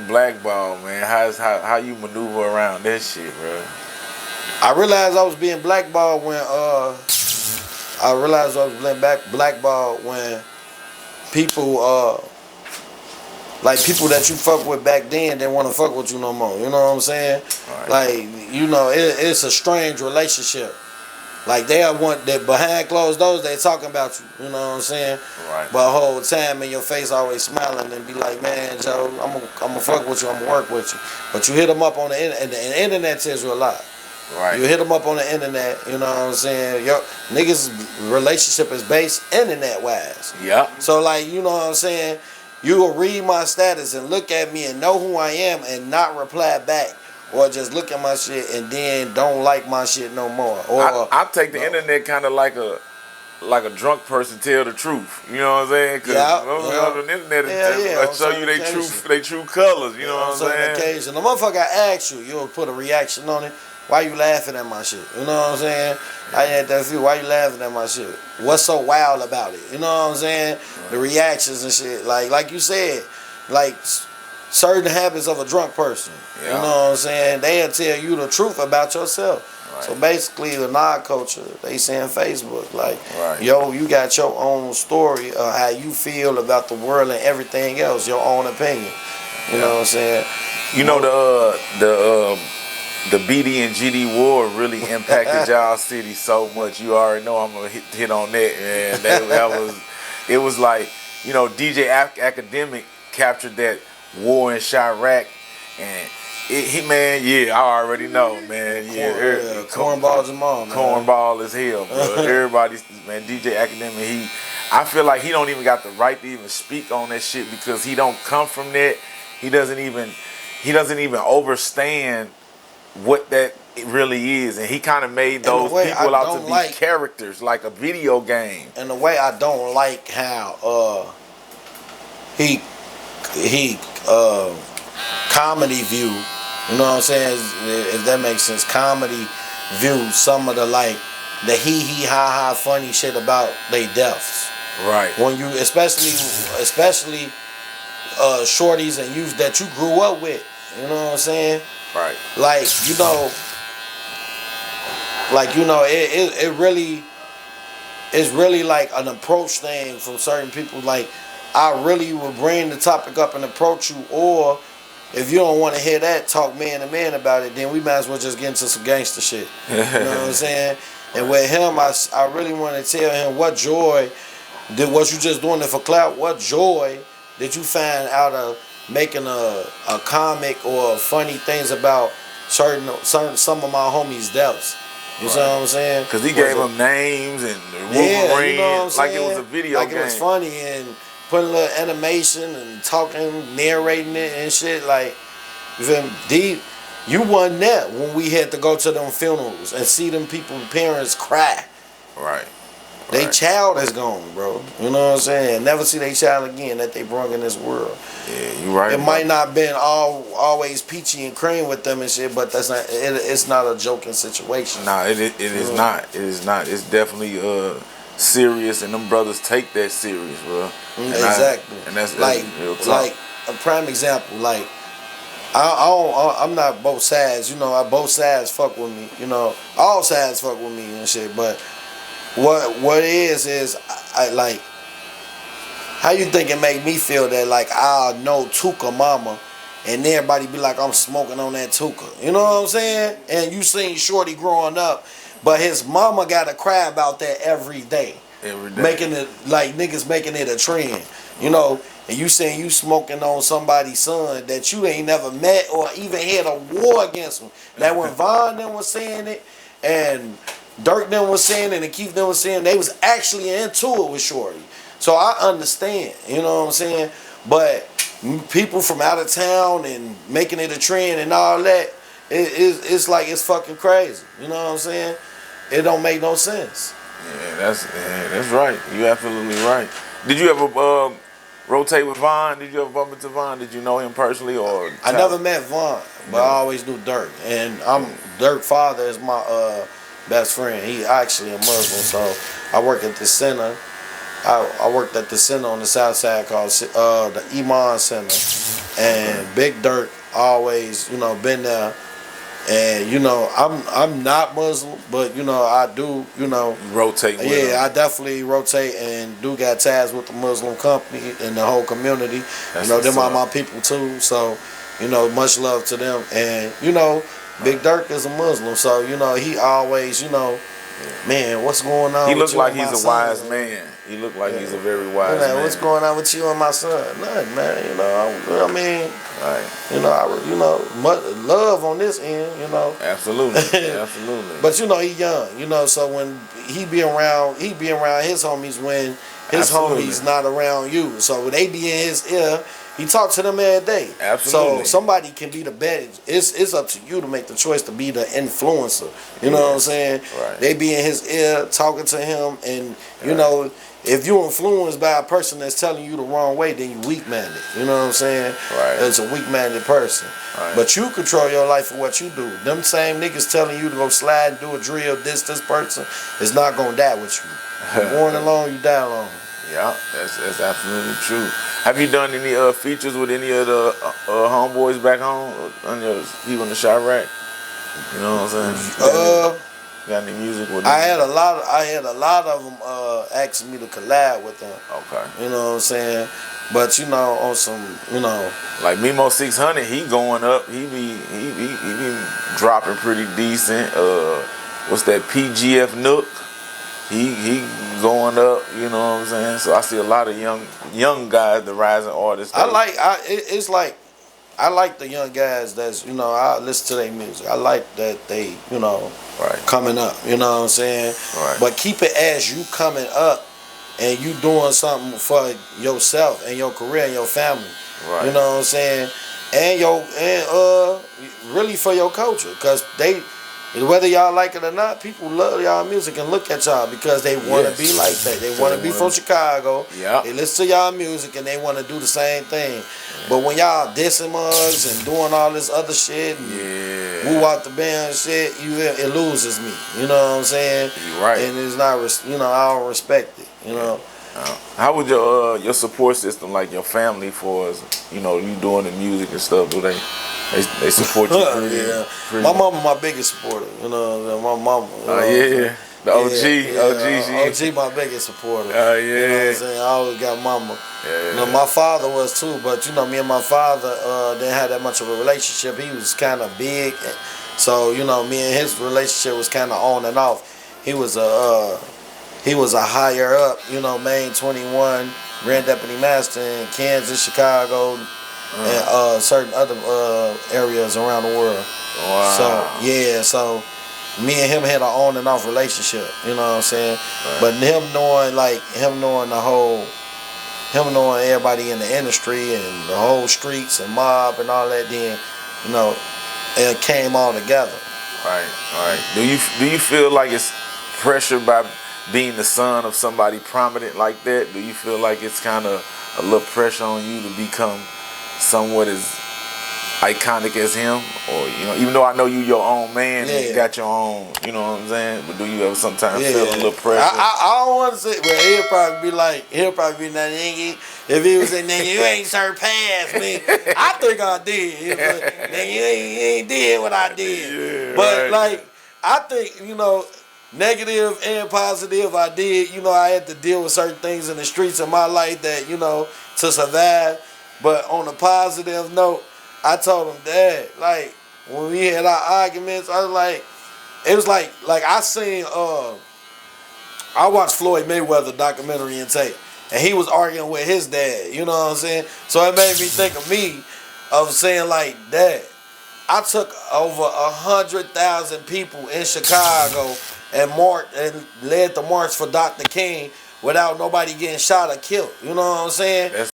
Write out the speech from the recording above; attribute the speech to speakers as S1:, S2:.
S1: being blackballed, man, how you maneuver around that shit, bro?
S2: I realized I was being blackballed when blackballed when people like people that you fuck with back then didn't want to fuck with you no more. You know what I'm saying?
S1: Right.
S2: Like, you know, it's a strange relationship. Like they want that behind closed doors, they talking about you. You know what I'm saying?
S1: Right.
S2: But the whole time in your face, always smiling and be like, man, Joe, I'm gonna fuck with you. I'm gonna work with you. But you hit them up on the internet, and the internet tells you a lot.
S1: Right.
S2: You hit them up on the internet. You know what I'm saying? Your niggas' relationship is based internet wise.
S1: Yeah.
S2: So like, you know what I'm saying? You will read my status and look at me and know who I am and not reply back. Or just look at my shit and then don't like my shit no more. Or
S1: I take the internet kind of like a drunk person tell the truth. You know what I'm saying? Because on the internet they show you they true colors. You know what I'm saying?
S2: Occasion, the motherfucker ask you, you'll put a reaction on it. Why you laughing at my shit? You know what I'm saying? I had that feel. Why you laughing at my shit? What's so wild about it? You know what I'm saying? The reactions and shit. Like you said, like certain habits of a drunk person. Yeah. You know what I'm saying? They'll tell you the truth about yourself. Right. So basically, the nod culture, they saying Facebook, like, yo, you got your own story of how you feel about the world and everything else, your own opinion. You know what I'm saying?
S1: You know the BD and GD war really impacted y'all city so much. You already know I'm gonna hit on that, man. It was like, you know, DJ Academic captured that war in Chirac, and I already know, man. Yeah,
S2: cornball Jamal, man.
S1: Cornball as hell, bro. Everybody's, man, DJ Academic, I feel like he don't even got the right to even speak on that shit because he don't come from that. He doesn't even understand what that really is, and he kind of made those people out to be characters, like a video game.
S2: And the way I don't like how he comedy view, you know what I'm saying? If that makes sense, comedy view some of the like the hee ha funny shit about they deaths.
S1: Right.
S2: When you especially shorties and youth that you grew up with, you know what I'm saying?
S1: Right.
S2: Like, you know, it's really like an approach thing from certain people. Like, I really will bring the topic up and approach you, or if you don't want to hear that, talk man to man about it, then we might as well just get into some gangster shit. You know what I'm saying? And with him, I really want to tell him what joy was you just doing it for clout? What joy did you find out of making a comic or funny things about certain some of my homies' deaths? You see what I'm saying?
S1: Because he gave them names and Wolverine,
S2: you know what I'm
S1: like
S2: saying?
S1: it was a video
S2: like
S1: game.
S2: It was funny and putting a little animation and talking, narrating it and shit. Like, you feel me? You wasn't there when we had to go to them funerals and see them people's parents cry.
S1: Right.
S2: They child is gone, bro. You know what I'm saying? Never see their child again that they brought in this world.
S1: Yeah, you right.
S2: It might not been always peachy and cream with them and shit, but it's not a joking situation.
S1: Nah, it is not. It is not. It's definitely serious, and them brothers take that serious, bro.
S2: Exactly.
S1: And that's
S2: like a prime example. Like I'm not both sides. You know, both sides fuck with me. You know, all sides fuck with me and shit, but. What it is I like how you think it make me feel that like I'll know Tuka mama and everybody be like I'm smoking on that Tuka. You know what I'm saying? And you seen Shorty growing up, but his mama gotta cry about that every day.
S1: Every day.
S2: Making it like niggas making it a trend. You know, and you saying you smoking on somebody's son that you ain't never met or even had a war against him. That when Von them was saying it and Dirk them was saying it and Keith them was saying they was actually into it with Shorty. So I understand, you know what I'm saying? But people from out of town and making it a trend and all that, it's like it's fucking crazy. You know what I'm saying? It don't make no sense.
S1: Yeah, that's right. You absolutely right. Did you ever rotate with Von? Did you ever bump into Von? Did you know him personally or?
S2: I never met Von, but I always knew Dirk. And Dirk's father is my best friend. He actually a Muslim, so I work at the center I worked at the center on the south side called the Iman Center, and Big Dirk always, been there. And I'm not Muslim, but I do,
S1: rotate with
S2: yeah,
S1: them.
S2: I definitely rotate and do got ties with the Muslim company and the whole community. Them are my people too. So, much love to them. And Big Dirk is a Muslim, so he always, man, what's going on?
S1: He
S2: with
S1: looks
S2: you
S1: like
S2: and my
S1: he's a
S2: son?
S1: wise man. He looked like he's a very wise man.
S2: What's going on with you and my son? Nothing, man. I mean,
S1: right.
S2: much love on this end,
S1: Absolutely, absolutely.
S2: But he young, so when he be around his homies when his
S1: Absolutely.
S2: homies not around you. So when they be in his ear, he talk to them every day.
S1: Absolutely.
S2: So somebody can be the best. It's up to you to make the choice to be the influencer. You know what I'm saying?
S1: Right.
S2: They be in his ear talking to him, and if you're influenced by a person that's telling you the wrong way, then you weak-minded. You know what I'm saying?
S1: Right.
S2: It's a weak-minded person.
S1: Right.
S2: But you control your life for what you do. Them same niggas telling you to go slide and do a drill, this person is not gonna die with you. You're born alone, you die alone.
S1: Yeah, that's absolutely true. Have you done any features with any of the homeboys back home on the Chirac? You know what I'm saying? Got any music with them?
S2: I had a lot of them asking me to collab with them.
S1: Okay.
S2: You know what I'm saying? But on some,
S1: like Mimo 600, he going up. He be dropping pretty decent. What's that PGF Nook? He going up. You know what I'm saying? So I see a lot of young guys, the rising artists.
S2: I like the young guys that's, I listen to their music. I like that they,
S1: right.
S2: coming up. You know what I'm saying?
S1: Right.
S2: But keep it as you coming up and you doing something for yourself and your career and your family.
S1: Right.
S2: You know what I'm saying? And really for your culture. Because whether y'all like it or not, people love y'all music and look at y'all because they want to be like that. They want to be from Chicago.
S1: Yep.
S2: They listen to y'all music and they want to do the same thing. But when y'all dissing mugs and doing all this other shit and woo out the band shit, it loses me. You know what I'm saying?
S1: You're right.
S2: And it's not, I don't respect it.
S1: How would your support system, like your family, for us, you doing the music and stuff? Do they support you pretty?
S2: My mama my biggest supporter. My mama.
S1: The OG.
S2: OG my biggest supporter.
S1: Yeah.
S2: You know what I'm saying? I always got mama.
S1: Yeah.
S2: My father was too, but me and my father didn't have that much of a relationship. He was kind of big, so me and his relationship was kind of on and off. He was a higher up, Main 21, Grand Deputy Master in Kansas, Chicago, and certain other areas around the world.
S1: Wow.
S2: So me and him had an on and off relationship, you know what I'm saying? Right. But him knowing everybody in the industry and the whole streets and mob and all that, then, it came all together.
S1: Right. Do you feel like it's pressure by being the son of somebody prominent like that? Do you feel like it's kind of a little pressure on you to become somewhat as iconic as him? Or even though I know you your own man and you got your own, you know what I'm saying, but do you ever sometimes feel a little pressure?
S2: I don't want to say, well, he'll probably be that nigga. If he was a nigga, you ain't surpassed me. I think I did. Nigga, you ain't did what I did. But I think, negative and positive, I did. I had to deal with certain things in the streets of my life that, to survive. But on a positive note, I told him, Dad, when we had our arguments, I was like, it was like I seen, I watched Floyd Mayweather documentary and tape, and he was arguing with his dad, you know what I'm saying? So it made me think of me, of saying Dad, I took over 100,000 people in Chicago and led the march for Dr. King without nobody getting shot or killed. You know what I'm saying?